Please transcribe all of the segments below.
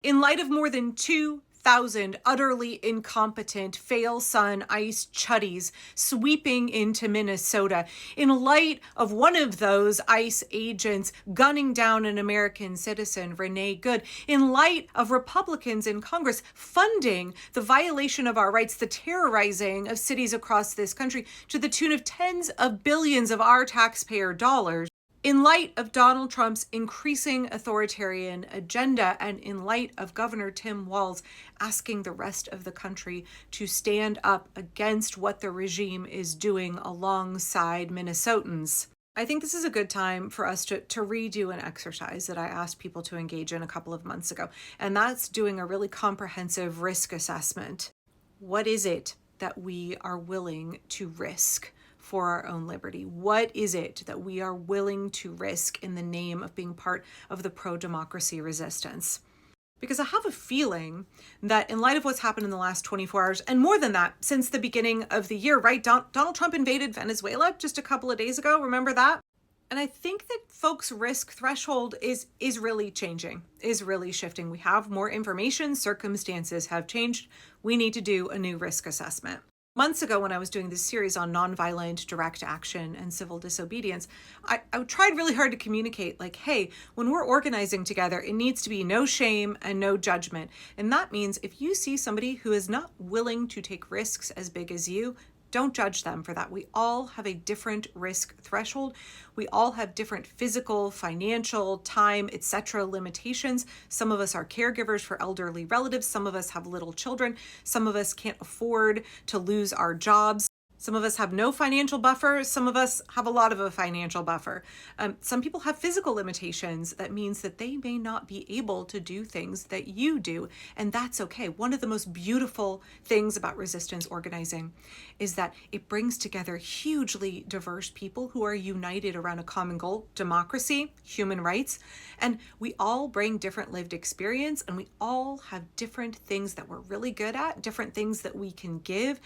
In light of more than 2,000 utterly incompetent fail-son ICE chuddies sweeping into Minnesota, in light of one of those ICE agents gunning down an American citizen, Renee Good, in light of Republicans in Congress funding the violation of our rights, the terrorizing of cities across this country to the tune of tens of billions of our taxpayer dollars, in light of Donald Trump's increasing authoritarian agenda, and in light of Governor Tim Walz asking the rest of the country to stand up against what the regime is doing alongside Minnesotans, I think this is a good time for us to redo an exercise that I asked people to engage in a couple of months ago, and that's doing a really comprehensive risk assessment. What is it that we are willing to risk for our own liberty? What is it that we are willing to risk in the name of being part of the pro-democracy resistance? Because I have a feeling that in light of what's happened in the last 24 hours, and more than that, since the beginning of the year, right? Donald Trump invaded Venezuela just a couple of days ago. Remember that? And I think that folks' risk threshold is really changing, is really shifting. We have more information, circumstances have changed. We need to do a new risk assessment. Months ago, when I was doing this series on nonviolent direct action and civil disobedience, I tried really hard to communicate, like, hey, when we're organizing together, it needs to be no shame and no judgment. And that means if you see somebody who is not willing to take risks as big as you, don't judge them for that. We all have a different risk threshold. We all have different physical, financial, time, etc. limitations. Some of us are caregivers for elderly relatives. Some of us have little children. Some of us can't afford to lose our jobs. Some of us have no financial buffer. Some of us have a lot of a financial buffer. Some people have physical limitations. That means that they may not be able to do things that you do, and that's okay. One of the most beautiful things about resistance organizing is that it brings together hugely diverse people who are united around a common goal: democracy, human rights, and we all bring different lived experience, and we all have different things that we're really good at, different things that we can give.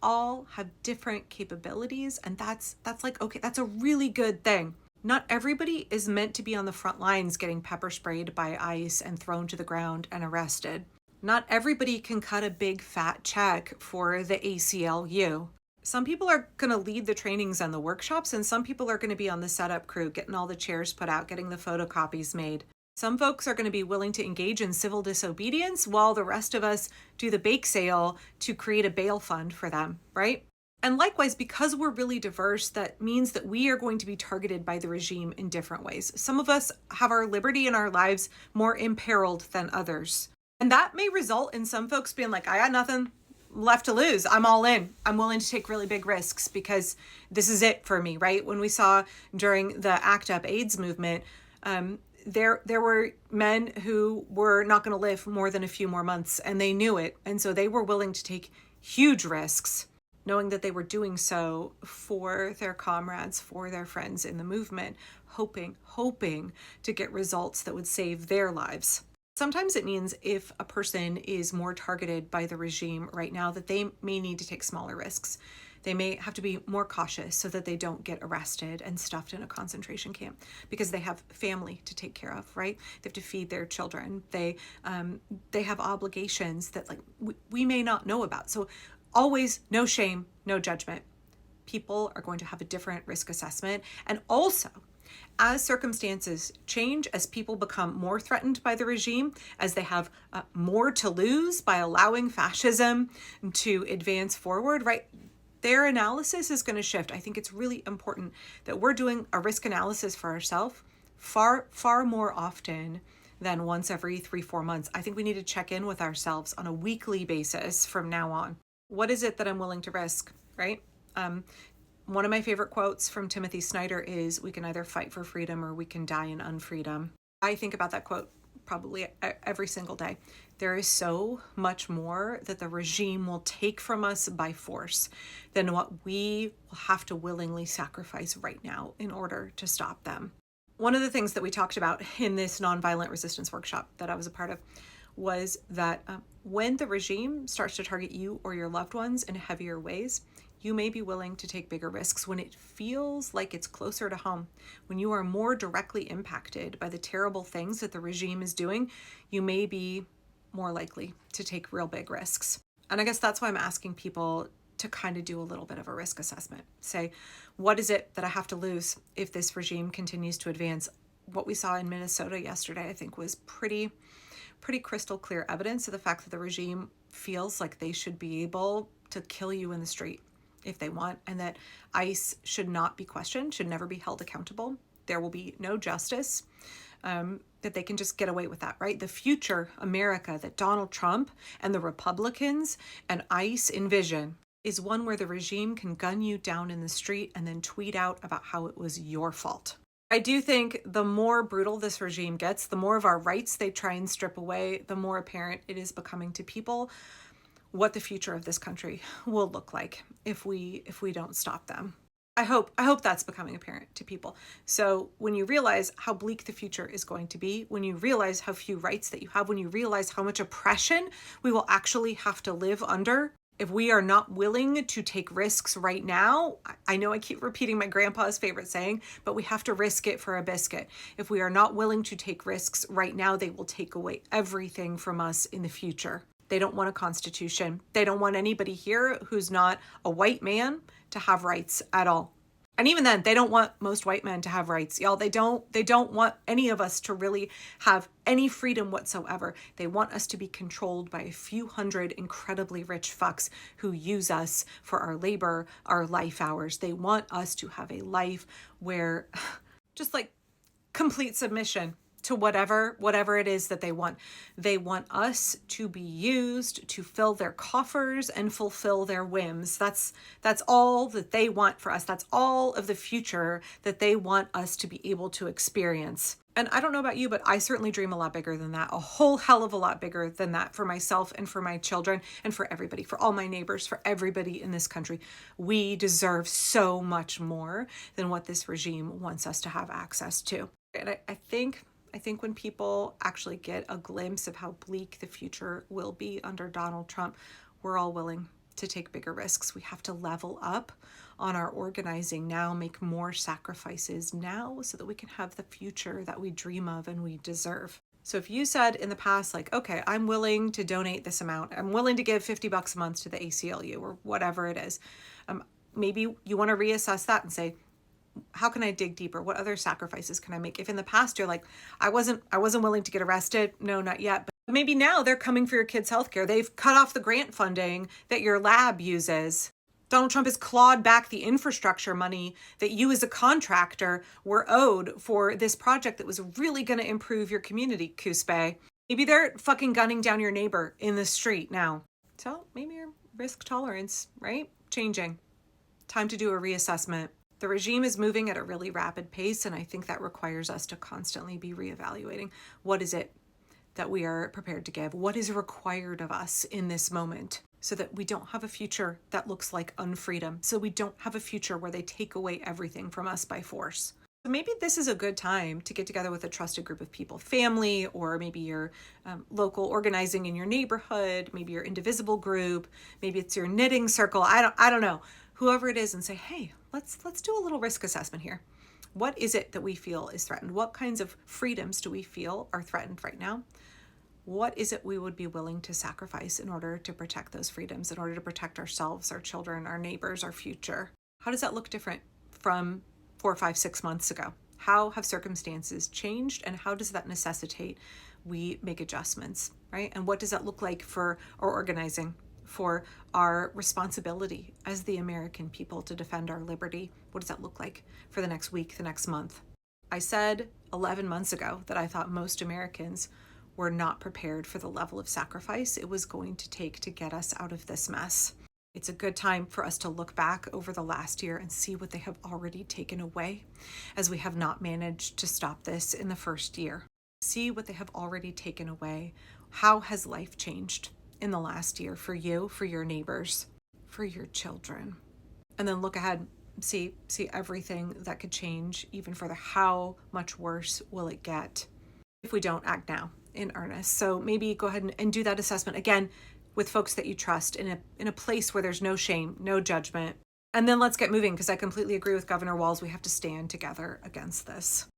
All have different capabilities, and that's like, okay, that's a really good thing. Not everybody is meant to be on the front lines getting pepper sprayed by ICE and thrown to the ground and arrested. Not everybody can cut a big fat check for the ACLU. Some people are going to lead the trainings and the workshops, and some people are going to be on the setup crew, getting all the chairs put out, getting the photocopies made. Some folks are going to be willing to engage in civil disobedience while the rest of us do the bake sale to create a bail fund for them, right? And likewise, because we're really diverse, that means that we are going to be targeted by the regime in different ways. Some of us have our liberty and our lives more imperiled than others. And that may result in some folks being like, I got nothing left to lose. I'm all in. I'm willing to take really big risks because this is it for me, right? When we saw during the ACT UP AIDS movement, there were men who were not going to live more than a few more months, and they knew it. And so they were willing to take huge risks, knowing that they were doing so for their comrades, for their friends in the movement, hoping to get results that would save their lives. Sometimes it means if a person is more targeted by the regime right now, that they may need to take smaller risks. They may have to be more cautious so that they don't get arrested and stuffed in a concentration camp because they have family to take care of, right? They have to feed their children. They have obligations that we may not know about. So always no shame, no judgment. People are going to have a different risk assessment. And also, as circumstances change, as people become more threatened by the regime, as they have more to lose by allowing fascism to advance forward, right? Their analysis is going to shift. I think it's really important that we're doing a risk analysis for ourselves far more often than once every 3-4 months. I think we need to check in with ourselves on a weekly basis from now on. What is it that I'm willing to risk, right? One of my favorite quotes from Timothy Snyder is, we can either fight for freedom or we can die in unfreedom. I think about that quote probably every single day. There is so much more that the regime will take from us by force than what we will have to willingly sacrifice right now in order to stop them. One of the things that we talked about in this nonviolent resistance workshop that I was a part of was that when the regime starts to target you or your loved ones in heavier ways, you may be willing to take bigger risks when it feels like it's closer to home. When you are more directly impacted by the terrible things that the regime is doing, you may be more likely to take real big risks. And I guess that's why I'm asking people to kind of do a little bit of a risk assessment. Say, what is it that I have to lose if this regime continues to advance? What we saw in Minnesota yesterday, I think, was pretty crystal clear evidence of the fact that the regime feels like they should be able to kill you in the street if they want, and that ICE should not be questioned, should never be held accountable. There will be no justice, that they can just get away with that, right? The future America that Donald Trump and the Republicans and ICE envision is one where the regime can gun you down in the street and then tweet out about how it was your fault. I do think the more brutal this regime gets, the more of our rights they try and strip away, the more apparent it is becoming to people what the future of this country will look like if we don't stop them. I hope that's becoming apparent to people. So when you realize how bleak the future is going to be, when you realize how few rights that you have, when you realize how much oppression we will actually have to live under, if we are not willing to take risks right now, I know I keep repeating my grandpa's favorite saying, but we have to risk it for a biscuit. If we are not willing to take risks right now, they will take away everything from us in the future. They don't want a constitution. They don't want anybody here who's not a white man to have rights at all. And even then, they don't want most white men to have rights, y'all. They don't want any of us to really have any freedom whatsoever. They want us to be controlled by a few hundred incredibly rich fucks who use us for our labor, our life hours. They want us to have a life where just like complete submission to whatever it is that they want. They want us to be used to fill their coffers and fulfill their whims. That's all that they want for us. That's all of the future that they want us to be able to experience. And I don't know about you, but I certainly dream a lot bigger than that, a whole hell of a lot bigger than that for myself and for my children and for everybody, for all my neighbors, for everybody in this country. We deserve so much more than what this regime wants us to have access to. And I think when people actually get a glimpse of how bleak the future will be under Donald Trump, we're all willing to take bigger risks. We have to level up on our organizing now, make more sacrifices now so that we can have the future that we dream of and we deserve. So if you said in the past, like, okay, I'm willing to donate this amount, I'm willing to give $50 a month to the ACLU or whatever it is, maybe you want to reassess that and say, how can I dig deeper? What other sacrifices can I make? If in the past you're like, I wasn't willing to get arrested. No, not yet. But maybe now they're coming for your kids' healthcare. They've cut off the grant funding that your lab uses. Donald Trump has clawed back the infrastructure money that you as a contractor were owed for this project that was really going to improve your community, Cuspe. Maybe they're fucking gunning down your neighbor in the street now. So maybe your risk tolerance, right? Changing. Time to do a reassessment. The regime is moving at a really rapid pace, and I think that requires us to constantly be reevaluating. What is it that we are prepared to give? What is required of us in this moment so that we don't have a future that looks like unfreedom, so we don't have a future where they take away everything from us by force? So maybe this is a good time to get together with a trusted group of people, family, or maybe your local organizing in your neighborhood, maybe your Indivisible group, maybe it's your knitting circle. I don't know. Whoever it is, and say, hey, let's do a little risk assessment here. What is it that we feel is threatened? What kinds of freedoms do we feel are threatened right now? What is it we would be willing to sacrifice in order to protect those freedoms, in order to protect ourselves, our children, our neighbors, our future? How does that look different from 4, 5, 6 months ago? How have circumstances changed, and how does that necessitate we make adjustments, right? And what does that look like for our organizing, for our responsibility as the American people to defend our liberty? What does that look like for the next week, the next month? I said 11 months ago that I thought most Americans were not prepared for the level of sacrifice it was going to take to get us out of this mess. It's a good time for us to look back over the last year and see what they have already taken away, as we have not managed to stop this in the first year. See what they have already taken away. How has life changed in the last year for you, for your neighbors, for your children? And then look ahead, see everything that could change even further. How much worse will it get if we don't act now in earnest? So maybe go ahead and do that assessment again with folks that you trust in a place where there's no shame, no judgment. And then let's get moving, because I completely agree with Governor Walz. We have to stand together against this.